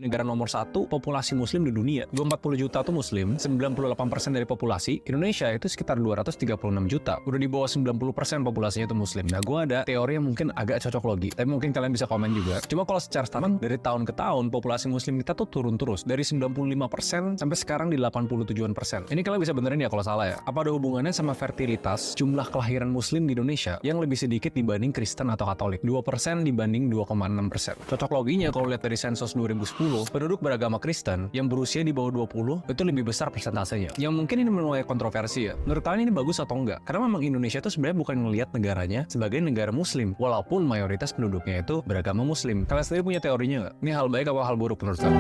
Negara nomor 1 populasi muslim di dunia. 240 juta tuh muslim, 98% dari populasi. Indonesia itu sekitar 236 juta. Udah di bawah 90% populasinya itu muslim. Nah, gue ada teori yang mungkin agak cocok logi, tapi mungkin kalian bisa komen juga. Cuma kalau secara standar dari tahun ke tahun populasi muslim kita tuh turun terus dari 95% sampai sekarang di 87%. Ini kalian bisa benerin ya kalau salah ya. Apa ada hubungannya sama fertilitas jumlah kelahiran muslim di Indonesia yang lebih sedikit dibanding Kristen atau Katolik? 2% dibanding 2,6%. Cocok loginya kalau lihat dari sensus 2010, penduduk beragama Kristen yang berusia di bawah 20 itu lebih besar persentasenya. Yang mungkin ini menuai kontroversi ya. Menurut kalian ini bagus atau enggak? Karena memang Indonesia itu sebenarnya bukan ngelihat negaranya sebagai negara muslim, walaupun mayoritas penduduknya itu beragama muslim. Kalian sendiri punya teorinya nggak? Ini hal baik atau hal buruk menurut kalian?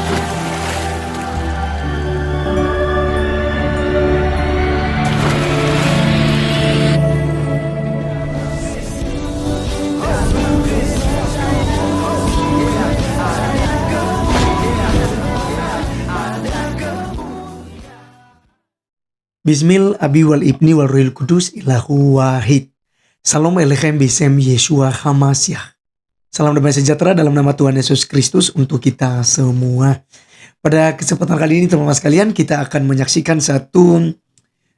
Bismil abi wal ibni wal ruhil kudus ilahu wahid. Salam alechem bisem Yeshua Hamasyah. Salam damai sejahtera dalam nama Tuhan Yesus Kristus untuk kita semua. Pada kesempatan kali ini teman-teman sekalian, kita akan menyaksikan satu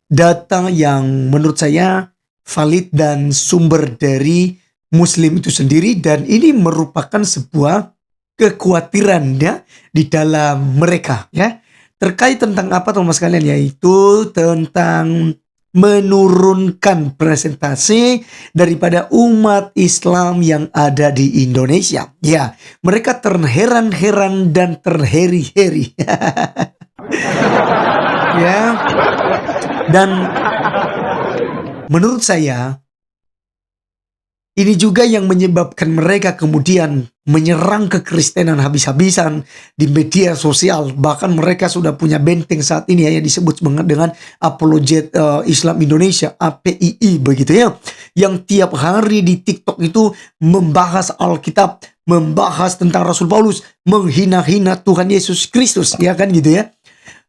data yang menurut saya valid dan sumber dari Muslim itu sendiri, dan ini merupakan sebuah kekhawatiran ya di dalam mereka ya. Terkait tentang apa teman-teman sekalian, yaitu tentang menurunkan presentasi daripada umat Islam yang ada di Indonesia. Ya, mereka terheran-heran dan terheri-heri. Ya. Dan menurut saya ini juga yang menyebabkan mereka kemudian menyerang kekristenan habis-habisan di media sosial. Bahkan mereka sudah punya benteng saat ini ya, yang disebut dengan Apologet Islam Indonesia, APII begitu ya. Yang tiap hari di TikTok itu membahas Alkitab, membahas tentang Rasul Paulus, menghina-hina Tuhan Yesus Kristus, ya kan gitu ya.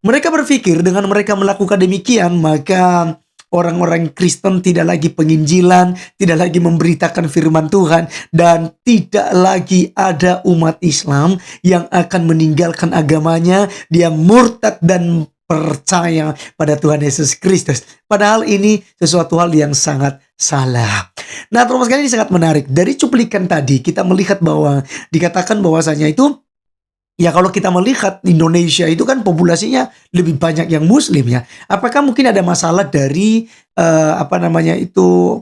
Mereka berpikir dengan mereka melakukan demikian, maka orang-orang Kristen tidak lagi penginjilan, tidak lagi memberitakan firman Tuhan, dan tidak lagi ada umat Islam yang akan meninggalkan agamanya, dia murtad dan percaya pada Tuhan Yesus Kristus. Padahal ini sesuatu hal yang sangat salah. Nah, teman-teman sekalian, ini sangat menarik. Dari cuplikan tadi kita melihat bahwa dikatakan bahwasanya itu, ya kalau kita melihat Indonesia itu kan populasinya lebih banyak yang muslim ya. Apakah mungkin ada masalah dari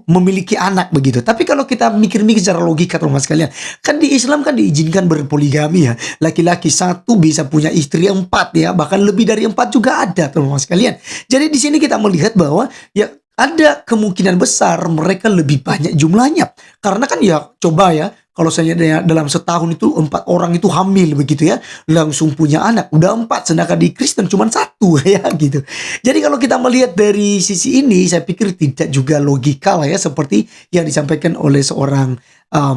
memiliki anak begitu. Tapi kalau kita mikir-mikir secara logika teman-teman sekalian, kan di Islam kan diizinkan berpoligami ya. Laki-laki satu bisa punya istri 4 ya, bahkan lebih dari 4 juga ada teman-teman sekalian. Jadi di sini kita melihat bahwa ya ada kemungkinan besar mereka lebih banyak jumlahnya. Karena kan ya coba ya, kalau saya dalam setahun itu 4 orang itu hamil begitu ya, langsung punya anak, udah 4, sedangkan di Kristen cuma 1 ya gitu. Jadi kalau kita melihat dari sisi ini, saya pikir tidak juga logikal ya, seperti yang disampaikan oleh seorang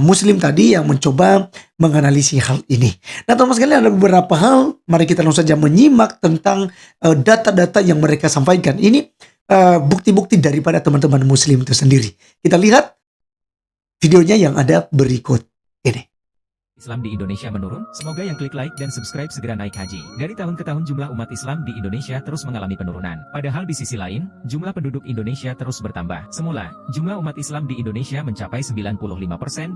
Muslim tadi yang mencoba menganalisis hal ini. Nah teman-teman sekalian, ada beberapa hal, mari kita langsung saja menyimak tentang data-data yang mereka sampaikan. Ini bukti-bukti daripada teman-teman Muslim itu sendiri. Kita lihat videonya yang ada berikut ini. Islam di Indonesia menurun, semoga yang klik like dan subscribe segera naik haji. Dari tahun ke tahun jumlah umat Islam di Indonesia terus mengalami penurunan. Padahal di sisi lain, jumlah penduduk Indonesia terus bertambah. Semula, jumlah umat Islam di Indonesia mencapai 95%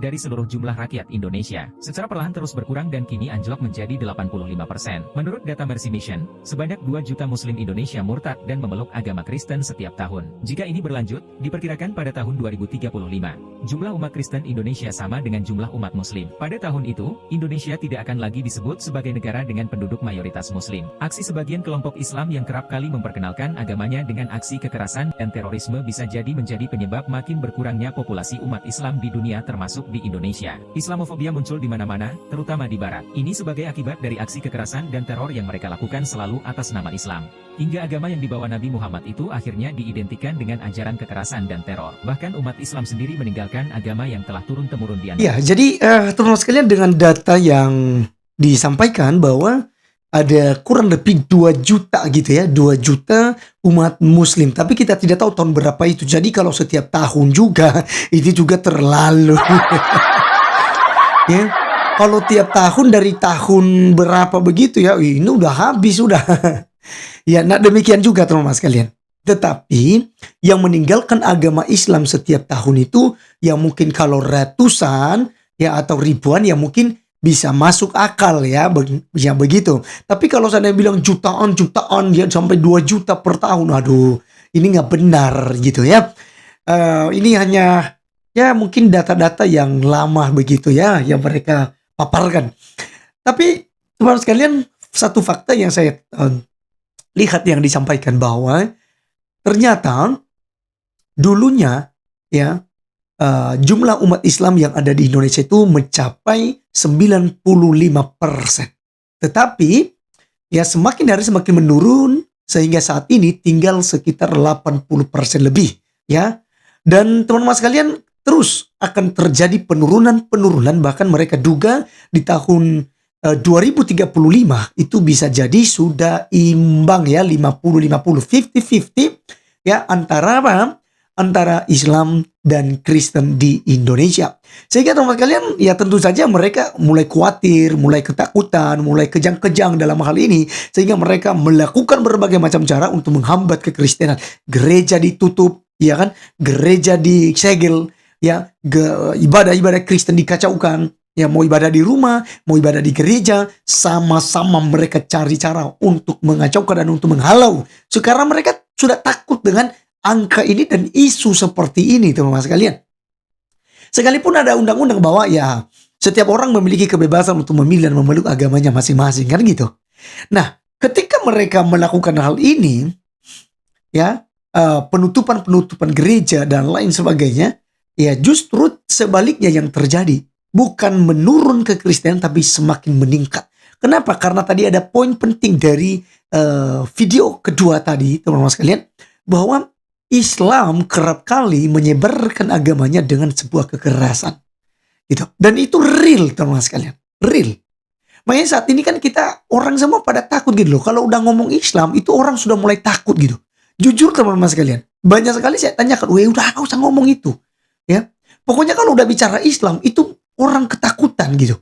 dari seluruh jumlah rakyat Indonesia. Secara perlahan terus berkurang dan kini anjlok menjadi 85%. Menurut data Mercy Mission, sebanyak 2 juta Muslim Indonesia murtad dan memeluk agama Kristen setiap tahun. Jika ini berlanjut, diperkirakan pada tahun 2035, jumlah umat Kristen Indonesia sama dengan jumlah umat Muslim. Pada tahun itu, Indonesia tidak akan lagi disebut sebagai negara dengan penduduk mayoritas Muslim. Aksi sebagian kelompok Islam yang kerap kali memperkenalkan agamanya dengan aksi kekerasan dan terorisme bisa jadi menjadi penyebab makin berkurangnya populasi umat Islam di dunia termasuk di Indonesia. Islamofobia muncul di mana-mana, terutama di Barat. Ini sebagai akibat dari aksi kekerasan dan teror yang mereka lakukan selalu atas nama Islam. Hingga agama yang dibawa Nabi Muhammad itu akhirnya diidentikan dengan ajaran kekerasan dan teror. Bahkan umat Islam sendiri meninggalkan agama yang telah turun-temurun di antara. Ya, jadi teman-teman sekalian, dengan data yang disampaikan bahwa ada kurang lebih 2 juta gitu ya, 2 juta umat Muslim. Tapi kita tidak tahu tahun berapa itu. Jadi kalau setiap tahun juga, itu juga terlalu. Ya. Kalau tiap tahun dari tahun berapa begitu ya, ini udah habis udah. Ya, nah demikian juga teman-teman sekalian. Tetapi yang meninggalkan agama Islam setiap tahun itu ya mungkin kalau ratusan ya atau ribuan ya mungkin bisa masuk akal ya, ya begitu. Tapi kalau saya bilang jutaan ya sampai 2 juta per tahun, aduh ini nggak benar gitu ya. Ini hanya ya mungkin data-data yang lama begitu ya yang mereka paparkan. Tapi teman sekalian, satu fakta yang saya lihat yang disampaikan bahwa ternyata dulunya ya jumlah umat Islam yang ada di Indonesia itu mencapai 95%. Tetapi ya semakin hari semakin menurun sehingga saat ini tinggal sekitar 80% lebih ya. Dan teman-teman sekalian, terus akan terjadi penurunan bahkan mereka duga di tahun 2035 itu bisa jadi sudah imbang ya 50-50 50-50 ya antara apa? Antara Islam dan Kristen di Indonesia. Sehingga teman-teman sekalian ya tentu saja mereka mulai khawatir, mulai ketakutan, mulai kejang-kejang dalam hal ini. Sehingga mereka melakukan berbagai macam cara untuk menghambat kekristenan. Gereja ditutup, ya kan? Gereja disegel, ya, ibadah-ibadah Kristen dikacaukan. Ya, mau ibadah di rumah, mau ibadah di gereja, sama-sama mereka cari cara untuk mengacaukan dan untuk menghalau. Sekarang mereka sudah takut dengan angka ini dan isu seperti ini, teman-teman sekalian. Sekalipun ada undang-undang bahwa ya setiap orang memiliki kebebasan untuk memilih dan memeluk agamanya masing-masing, kan gitu. Nah, ketika mereka melakukan hal ini, ya penutupan gereja dan lain sebagainya, ya justru sebaliknya yang terjadi. Bukan menurun kekristenan tapi semakin meningkat. Kenapa? Karena tadi ada poin penting dari video kedua tadi, teman-teman sekalian, bahwa Islam kerap kali menyebarkan agamanya dengan sebuah kekerasan. Gitu. Dan itu real, teman-teman sekalian. Real. Makanya saat ini kan kita orang semua pada takut gitu loh. Kalau udah ngomong Islam itu orang sudah mulai takut gitu. Jujur teman-teman sekalian, banyak sekali saya tanyakan, udah gak usah ngomong itu. Ya, pokoknya kalau udah bicara Islam itu orang ketakutan gitu.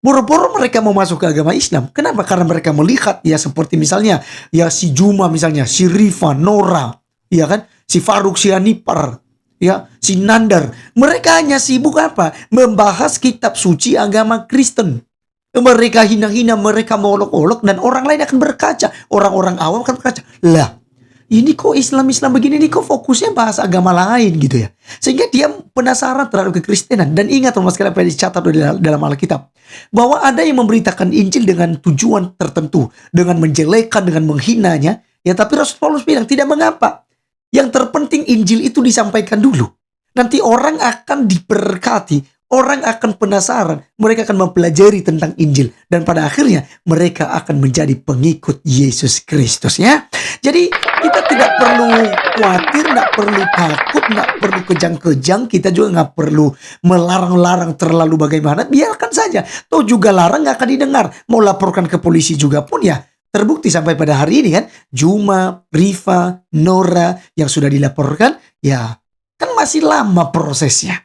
Boro-boro mereka mau masuk ke agama Islam. Kenapa? Karena mereka melihat ya seperti misalnya ya si Juma misalnya, si Rifa, Nora, ya kan, si Faruk, si Anipar, ya, si Nandar. Mereka hanya sibuk apa? Membahas kitab suci agama Kristen. Mereka hina-hina, mereka molok-olok dan orang lain akan berkaca. Orang-orang awam akan berkaca. Lah, ini kok Islam begini nih, kok fokusnya bahas agama lain gitu ya. Sehingga dia penasaran terhadap kekristenan. Dan ingat teman sekalian apa yang dicatat dalam Alkitab. Bahwa ada yang memberitakan Injil dengan tujuan tertentu. Dengan menjelekan, dengan menghinanya. Ya tapi Rasul Paulus bilang tidak mengapa. Yang terpenting Injil itu disampaikan dulu. Nanti orang akan diberkati. Orang akan penasaran. Mereka akan mempelajari tentang Injil. Dan pada akhirnya mereka akan menjadi pengikut Yesus Kristus ya. Jadi kita tidak perlu khawatir, tidak perlu takut, tidak perlu kejang-kejang. Kita juga nggak perlu melarang-larang terlalu bagaimana. Biarkan saja. Toh juga larang nggak akan didengar. Mau laporkan ke polisi juga pun ya terbukti sampai pada hari ini kan. Juma, Rifa, Nora yang sudah dilaporkan ya kan masih lama prosesnya.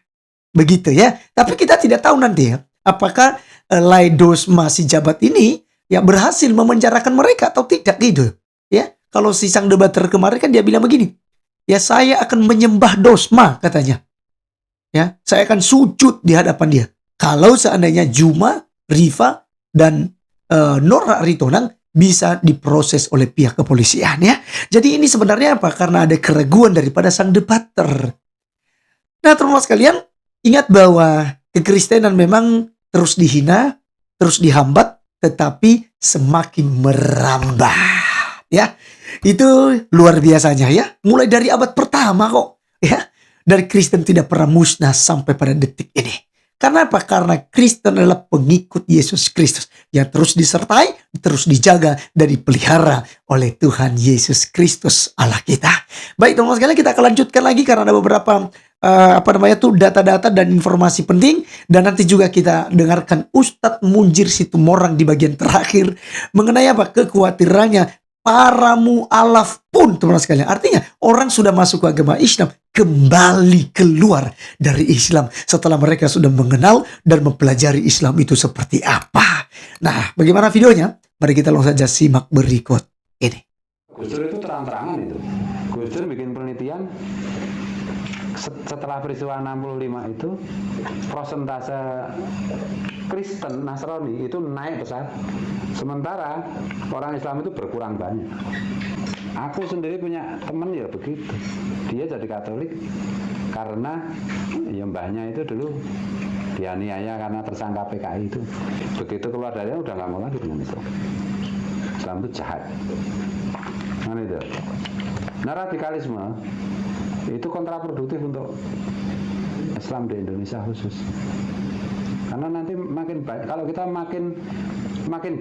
Begitu ya. Tapi kita tidak tahu nanti ya apakah Laidos masih jabat ini ya berhasil memenjarakan mereka atau tidak gitu ya. Kalau si sang debater kemarin kan dia bilang begini, ya saya akan menyembah Dosma katanya. Ya, saya akan sujud di hadapan dia. Kalau seandainya Juma, Rifa dan Nora Ritonang bisa diproses oleh pihak kepolisian ya. Jadi ini sebenarnya apa? Karena ada keraguan daripada sang debater. Nah, teman-teman sekalian, ingat bahwa kekristenan memang terus dihina, terus dihambat, tetapi semakin merambah. Ya, itu luar biasanya ya. Mulai dari abad pertama kok. Ya, dari Kristen tidak pernah musnah sampai pada detik ini. Karena apa? Karena Kristen adalah pengikut Yesus Kristus yang terus disertai, terus dijaga dan dipelihara oleh Tuhan Yesus Kristus Allah kita. Baik teman-teman sekalian, kita akan lanjutkan lagi karena ada beberapa data-data dan informasi penting. Dan nanti juga kita dengarkan Ustadz Munjir Situmorang di bagian terakhir mengenai apa? Kekhawatirannya para mu'alaf pun teman-teman sekalian. Artinya orang sudah masuk ke agama Islam kembali keluar dari Islam setelah mereka sudah mengenal dan mempelajari Islam itu seperti apa. Nah, bagaimana videonya? Mari kita langsung saja simak berikut ini. Gus Dur itu terang-terangan itu. Gus Dur bikin penelitian setelah peristiwa 65 itu persentase Kristen Nasrani itu naik pesat, sementara orang Islam itu berkurang banyak. Aku sendiri punya teman ya begitu, dia jadi Katolik karena ya mbahnya itu dulu dianiaya karena tersangka PKI itu. Begitu keluar dari udah nggak mau lagi dengan Islam. Islam itu jahat. Nah itu. Nah radikalisme itu kontraproduktif untuk Islam di Indonesia khusus. Karena nanti makin baik, kalau kita makin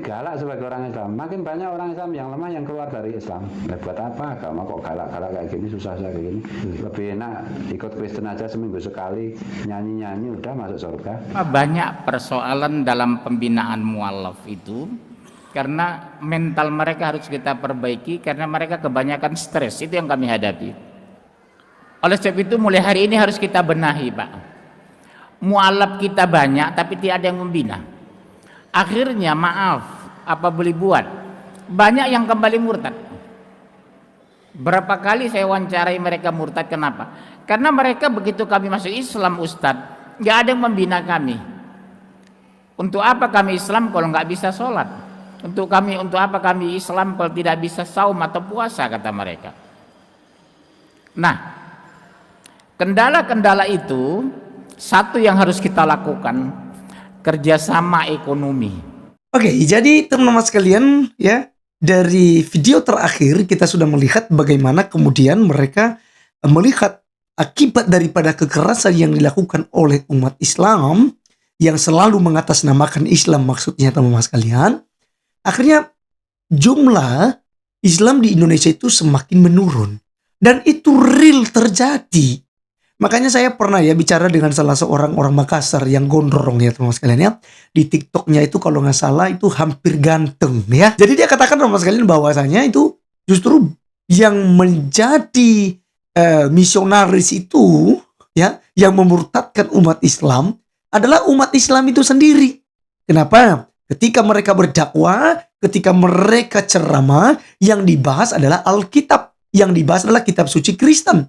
galak sebagai orang Islam, makin banyak orang Islam yang lemah yang keluar dari Islam. Nah, buat apa agama kok galak-galak kayak gini, susah-susah kayak gini. Lebih enak ikut Kristen aja seminggu sekali, nyanyi-nyanyi udah masuk surga. Banyak persoalan dalam pembinaan mualaf itu karena mental mereka harus kita perbaiki karena mereka kebanyakan stres. Itu yang kami hadapi. Oleh sebab itu mulai hari ini harus kita benahi, Pak. Mualaf kita banyak tapi tidak ada yang membina. Akhirnya maaf, apa boleh buat? Banyak yang kembali murtad. Berapa kali saya wawancarai mereka murtad, kenapa? Karena mereka begitu kami masuk Islam, Ustadz, nggak ada yang membina kami. Untuk apa kami Islam kalau nggak bisa sholat? Untuk apa kami Islam kalau tidak bisa saum atau puasa, kata mereka. Nah, kendala-kendala itu satu yang harus kita lakukan, kerjasama ekonomi. Oke, jadi teman-teman sekalian ya, dari video terakhir kita sudah melihat bagaimana kemudian mereka melihat akibat daripada kekerasan yang dilakukan oleh umat Islam yang selalu mengatasnamakan Islam, maksudnya teman-teman sekalian. Akhirnya jumlah Islam di Indonesia itu semakin menurun. Dan itu real terjadi. Makanya saya pernah ya bicara dengan salah seorang orang Makassar yang gondrong ya teman-teman sekalian ya. Di TikToknya itu kalau nggak salah itu hampir ganteng ya. Jadi dia katakan teman-teman sekalian bahwasanya itu justru yang menjadi misionaris itu ya, yang memurtadkan umat Islam adalah umat Islam itu sendiri. Kenapa? Ketika mereka berdakwah, ketika mereka ceramah, yang dibahas adalah Alkitab, yang dibahas adalah kitab suci Kristen.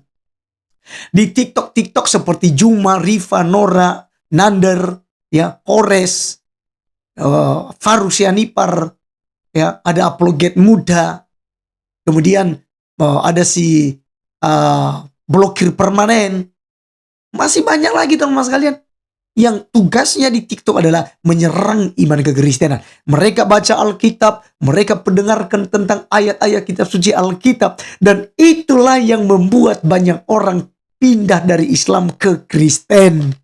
Di TikTok seperti Juma, Riva, Nora, Nander, ya, Kores, Farusianipar, ya, ada Apologet Muda, kemudian ada si blokir permanen, masih banyak lagi teman-teman sekalian yang tugasnya di TikTok adalah menyerang iman kekristenan. Mereka baca Alkitab, mereka mendengarkan tentang ayat-ayat kitab suci Alkitab, dan itulah yang membuat banyak orang pindah dari Islam ke Kristen.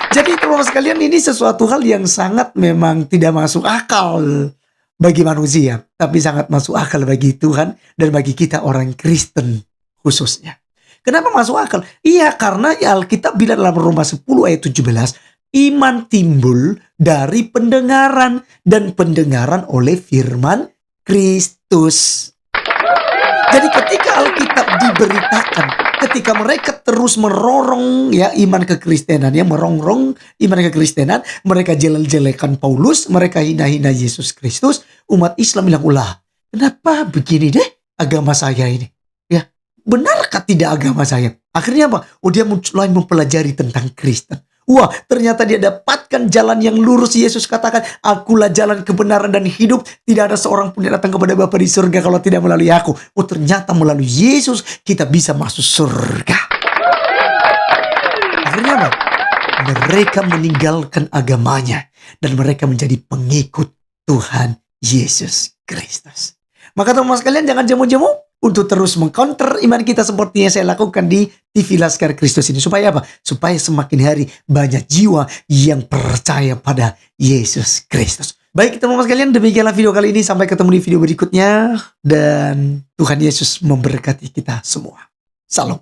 Jadi teman-teman sekalian, ini sesuatu hal yang sangat memang tidak masuk akal bagi manusia, tapi sangat masuk akal bagi Tuhan dan bagi kita orang Kristen khususnya. Kenapa masuk akal? Iya, karena Alkitab bilang dalam Roma 10 ayat 17, iman timbul dari pendengaran dan pendengaran oleh firman Kristus. Jadi ketika Alkitab diberitakan, ketika mereka terus merorong ya iman kekristenan, ya merongrong iman kekristenan, mereka jelek-jelekan Paulus, mereka hina-hina Yesus Kristus, umat Islam bilang, ulah, kenapa begini deh agama saya ini? Ya, benarkah tidak agama saya? Akhirnya apa? Oh, dia mulai mempelajari tentang Kristen. Wah, ternyata dia dapatkan jalan yang lurus. Yesus katakan, akulah jalan kebenaran dan hidup. Tidak ada seorang pun yang datang kepada Bapa di surga kalau tidak melalui aku. Oh, ternyata melalui Yesus kita bisa masuk surga. Akhirnya apa? Mereka meninggalkan agamanya dan mereka menjadi pengikut Tuhan Yesus Kristus. Maka teman-teman sekalian, jangan jemu-jemu untuk terus mengcounter iman kita seperti yang saya lakukan di TV Laskar Kristus ini. Supaya apa? Supaya semakin hari banyak jiwa yang percaya pada Yesus Kristus. Baik teman-teman sekalian, demikianlah video kali ini. Sampai ketemu di video berikutnya. Dan Tuhan Yesus memberkati kita semua. Salam.